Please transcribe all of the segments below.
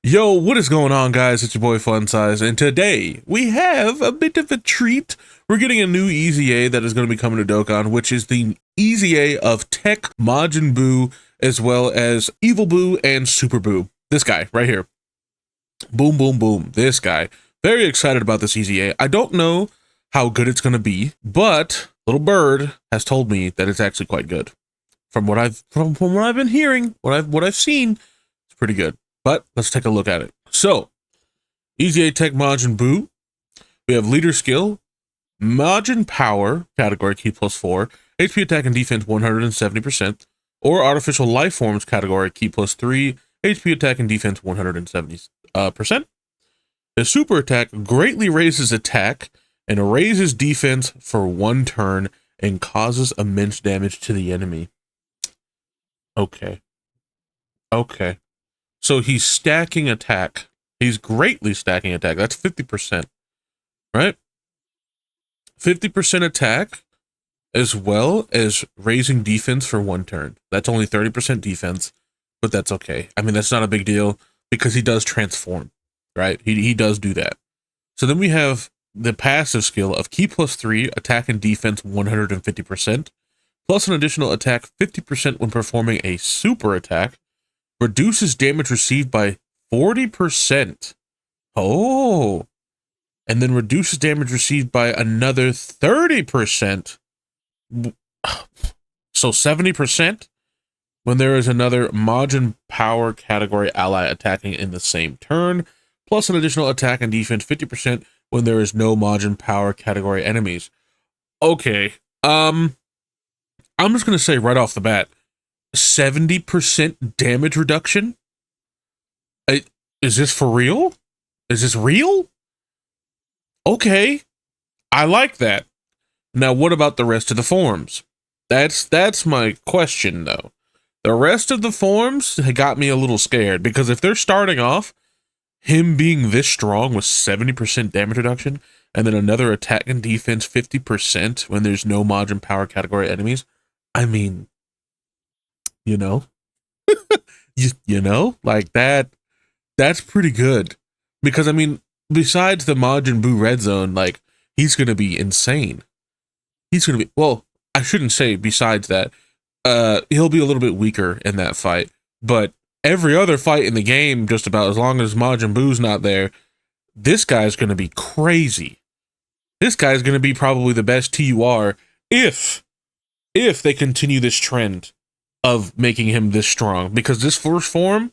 Yo, what is going on, guys? It's your boy Fun Size, and today we have a bit of a treat. We're getting a new EZA that is going to be coming to Dokkan, which is the EZA of Tech Majin Buu, as well as Evil Buu and Super Buu. This guy right here. Boom, boom, boom. This guy. Very excited about this EZA. I don't know how good it's going to be, but Little Bird has told me that it's actually quite good. From what I've been hearing, what I've seen, it's pretty good. But let's take a look at it. So, EZA Tech Majin Buu. We have Leader Skill, Majin Power, category Ki plus 4, HP Attack and Defense 170%, or Artificial Life Forms, category Ki plus 3, HP Attack and Defense 170%. The Super Attack greatly raises attack and raises defense for 1 turn and causes immense damage to the enemy. Okay. So he's stacking attack. He's greatly stacking attack. That's 50%, right? 50% attack as well as raising defense for 1 turn. That's only 30% defense, but that's okay. I mean, that's not a big deal because he does transform, right? He does do that. So then we have the passive skill of Ki plus 3, attack and defense 150%, plus an additional attack 50% when performing a super attack. Reduces damage received by 40%. Oh. And then reduces damage received by another 30%. So 70% when there is another Majin Power category ally attacking in the same turn, plus an additional attack and defense 50% when there is no Majin Power category enemies. Okay. I'm just going to say right off the bat, 70% damage reduction? Is this for real? Is this real? Okay, I like that. Now, what about the rest of the forms? That's my question, though. The rest of the forms got me a little scared, because if they're starting off, him being this strong with 70% damage reduction, and then another attack and defense 50% when there's no Majin Power category enemies, I mean, you know, like that's pretty good. Because I mean, besides the Majin Buu red zone, like, he's gonna be insane. He's gonna be, well, I shouldn't say besides that. He'll be a little bit weaker in that fight, but every other fight in the game, just about, as long as Majin Buu's not there, this guy's gonna be crazy. This guy's gonna be probably the best TUR if they continue this trend of making him this strong, because this first form,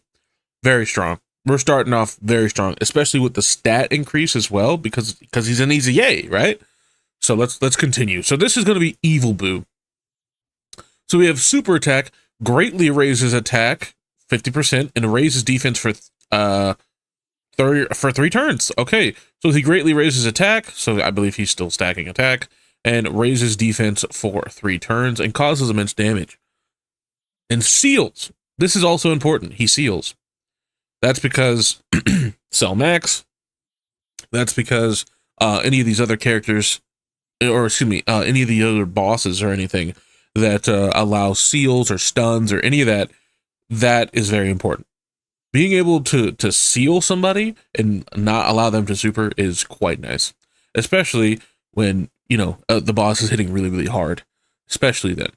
very strong. We're starting off very strong, especially with the stat increase as well, because he's an EZA, right? So let's continue. So this is going to be Evil Buu. So we have super attack, greatly raises attack 50% and raises defense for 3 turns. Okay, so he greatly raises attack, so I believe he's still stacking attack, and raises defense for 3 turns and causes immense damage. And seals. This is also important. He seals. That's because Cell Max. That's because any of these other characters, or excuse me, any of the other bosses or anything that allow seals or stuns or any of that, that is very important. Being able to seal somebody and not allow them to super is quite nice, especially when, the boss is hitting really, really hard, especially then.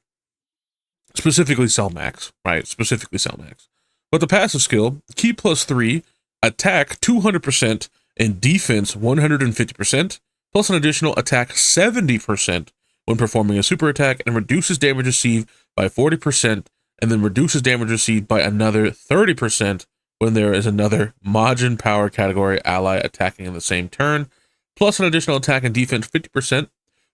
Specifically Cell Max, right? Specifically Cell Max. But the passive skill, Ki plus 3, attack 200% and defense 150%, plus an additional attack 70% when performing a super attack, and reduces damage received by 40%, and then reduces damage received by another 30% when there is another Majin Power category ally attacking in the same turn, plus an additional attack and defense 50%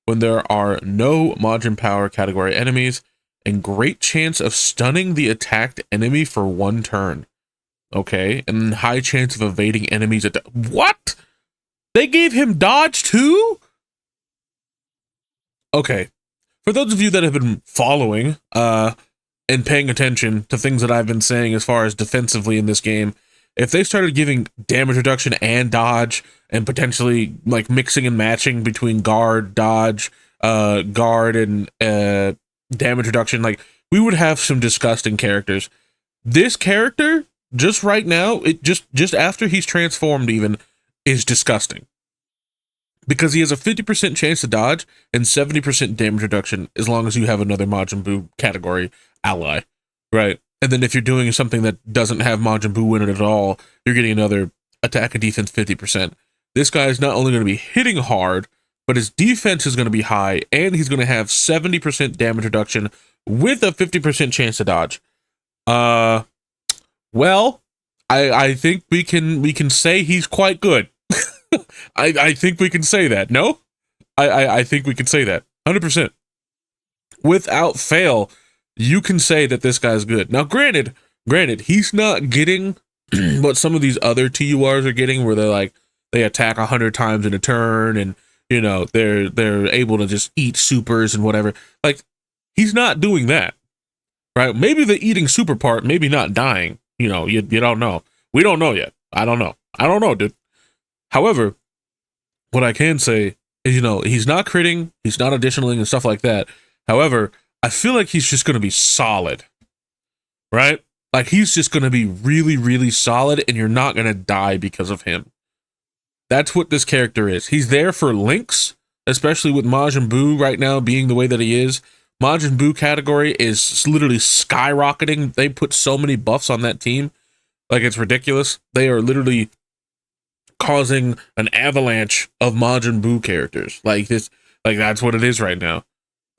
when there are no Majin Power category enemies, and great chance of stunning the attacked enemy for 1 turn. Okay, and high chance of evading enemies. What? They gave him dodge too? Okay, for those of you that have been following and paying attention to things that I've been saying as far as defensively in this game, if they started giving damage reduction and dodge, and potentially like mixing and matching between guard, dodge, guard, and damage reduction, like, we would have some disgusting characters. This character just right now, it just after he's transformed even is disgusting. Because he has a 50% chance to dodge and 70% damage reduction as long as you have another Majin Buu category ally, right? And then if you're doing something that doesn't have Majin Buu in it at all, you're getting another attack and defense 50%. This guy is not only going to be hitting hard, but his defense is going to be high, and he's going to have 70% damage reduction with a 50% chance to dodge. Well, I think we can say he's quite good. I think we can say that. No? I think we can say that. 100%. Without fail, you can say that this guy's good. Now, granted, he's not getting what some of these other TURs are getting, where they attack 100 times in a turn, and they're able to just eat supers and whatever. Like, he's not doing that, right? Maybe the eating super part, maybe not dying. You don't know. We don't know yet. I don't know, dude. However, what I can say is, he's not critting, he's not additionaling and stuff like that. However, I feel like he's just going to be solid, right? Like, he's just going to be really, really solid, and you're not going to die because of him. That's what this character is. He's there for links, especially with Majin Buu right now being the way that he is. Majin Buu category is literally skyrocketing. They put so many buffs on that team. Like, it's ridiculous. They are literally causing an avalanche of Majin Buu characters. Like, that's what it is right now.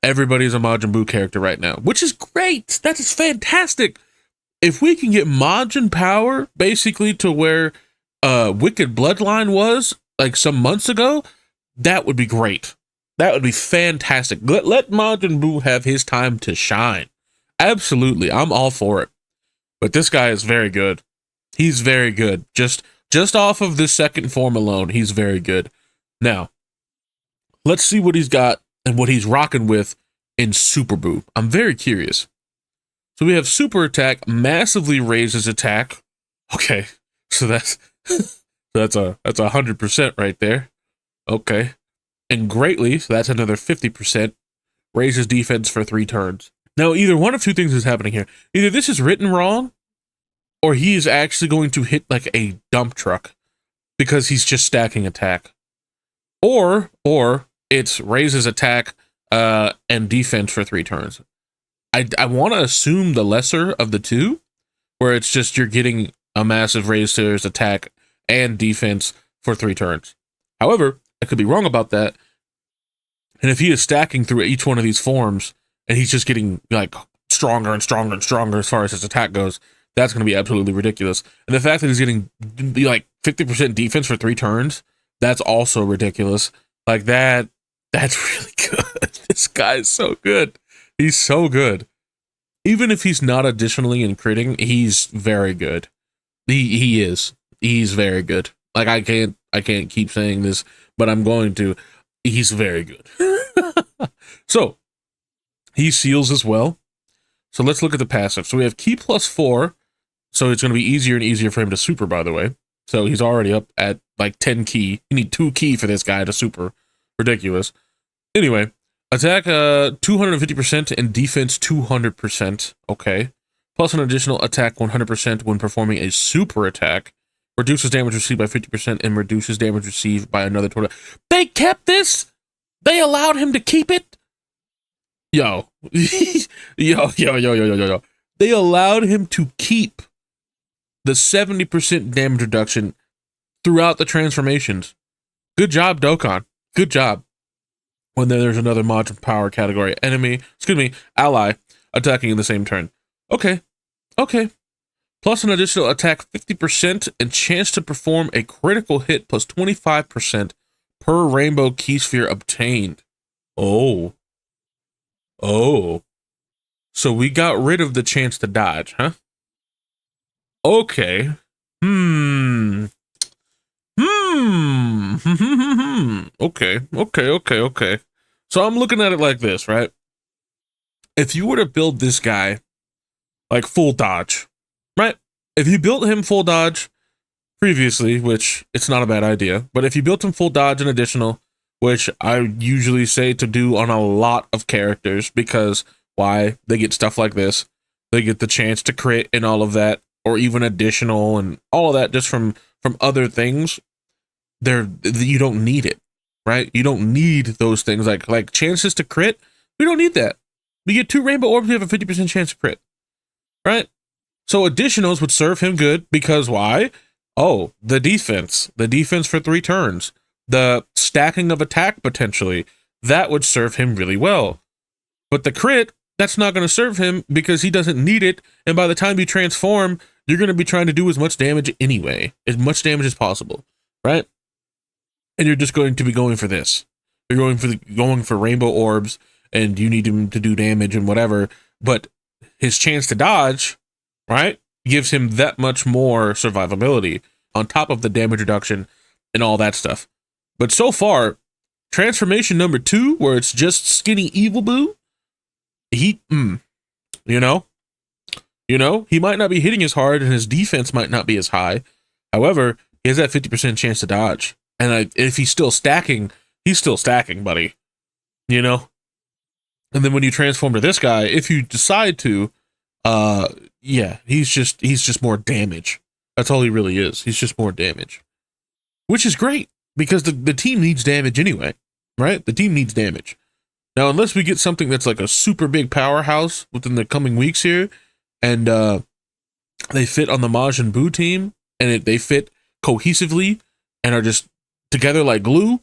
Everybody's a Majin Buu character right now, which is great. That is fantastic. If we can get Majin power basically to where Wicked Bloodline was like some months ago, that would be great. That would be fantastic. Let Majin Buu have his time to shine. Absolutely, I'm all for it. But this guy is very good. He's very good. Just off of this second form alone, he's very good. Now, let's see what he's got and what he's rocking with in Super Buu. I'm very curious. So we have Super Attack, massively raises attack. Okay, so that's that's 100% right there. Okay. And greatly, so that's another 50%, raises defense for 3 turns. Now, either one of two things is happening here. Either this is written wrong, or he is actually going to hit like a dump truck because he's just stacking attack. Or it's raises attack and defense for 3 turns. I want to assume the lesser of the two, where it's just you're getting a massive raise to his attack and defense for 3 turns. However, I could be wrong about that. And if he is stacking through each one of these forms, and he's just getting like stronger and stronger and stronger as far as his attack goes, that's going to be absolutely ridiculous. And the fact that he's getting like 50% defense for 3 turns, that's also ridiculous. Like that's really good. This guy is so good. He's so good. Even if he's not additionally in critting, he's very good. He is. He's very good. Like, I can't keep saying this, but I'm going to. He's very good. So, he seals as well. So let's look at the passive. So we have Ki +4. So it's going to be easier and easier for him to super, by the way. So he's already up at like 10 Ki. You need 2 Ki for this guy to super. Ridiculous. Anyway, attack 250% and defense 200%. Okay. Plus an additional attack 100% when performing a super attack. Reduces damage received by 50% and reduces damage received by another 20%. They kept this? They allowed him to keep it? Yo. Yo. They allowed him to keep the 70% damage reduction throughout the transformations. Good job, Dokkan. Good job. When there's another Majin Power category ally, attacking in the same turn. Okay. Plus an additional attack 50% and chance to perform a critical hit plus 25% per rainbow key sphere obtained. Oh. So we got rid of the chance to dodge, huh? Okay. Okay. So I'm looking at it like this, right? If you were to build this guy like full dodge, right? If you built him full dodge previously, which it's not a bad idea, but if you built him full dodge and additional, which I usually say to do on a lot of characters, because why? They get stuff like this. They get the chance to crit and all of that, or even additional and all of that just from other things, you don't need it, right? You don't need those things like chances to crit. We don't need that. We get 2 rainbow orbs, we have a 50% chance to crit, right? So additionals would serve him good because why? Oh, the defense for 3 turns, the stacking of attack potentially, that would serve him really well. But the crit, that's not going to serve him because he doesn't need it. And by the time you transform, you're going to be trying to do as much damage anyway, as much damage as possible, right? And you're just going to be going for this. You're going for rainbow orbs, and you need him to do damage and whatever. But his chance to dodge, right, gives him that much more survivability on top of the damage reduction and all that stuff. But so far, transformation number 2, where it's just skinny evil boo, he he might not be hitting as hard and his defense might not be as high. However, he has that 50% chance to dodge. And if he's still stacking, he's still stacking, buddy. And then when you transform to this guy, if you decide to, he's just more damage. That's all he really is. He's just more damage. Which is great, because the team needs damage anyway, right? The team needs damage. Now, unless we get something that's like a super big powerhouse within the coming weeks here, and they fit on the Majin Buu team, and they fit cohesively and are just together like glue,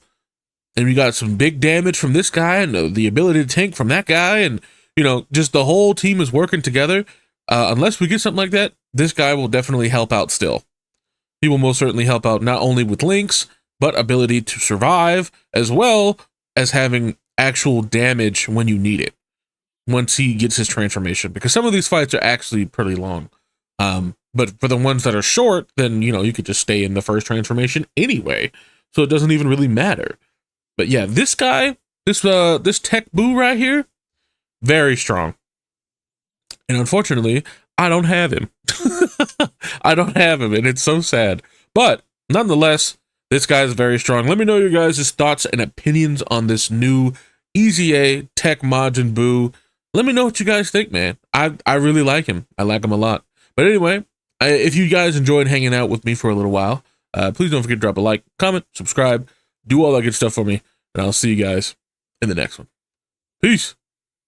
and we got some big damage from this guy and the ability to tank from that guy, and just the whole team is working together. Unless we get something like that, this guy will definitely help out still. He will most certainly help out not only with links, but ability to survive, as well as having actual damage when you need it once he gets his transformation, because some of these fights are actually pretty long. But for the ones that are short, then you could just stay in the first transformation anyway, so it doesn't even really matter. But yeah, this guy, this tech boo right here, very strong. And unfortunately, I don't have him. I don't have him, and it's so sad. But nonetheless, this guy is very strong. Let me know your guys' thoughts and opinions on this new Easy A Tech Majin Buu. Let me know what you guys think, man. I really like him. I like him a lot. But anyway, if you guys enjoyed hanging out with me for a little while, please don't forget to drop a like, comment, subscribe, do all that good stuff for me, and I'll see you guys in the next one. Peace.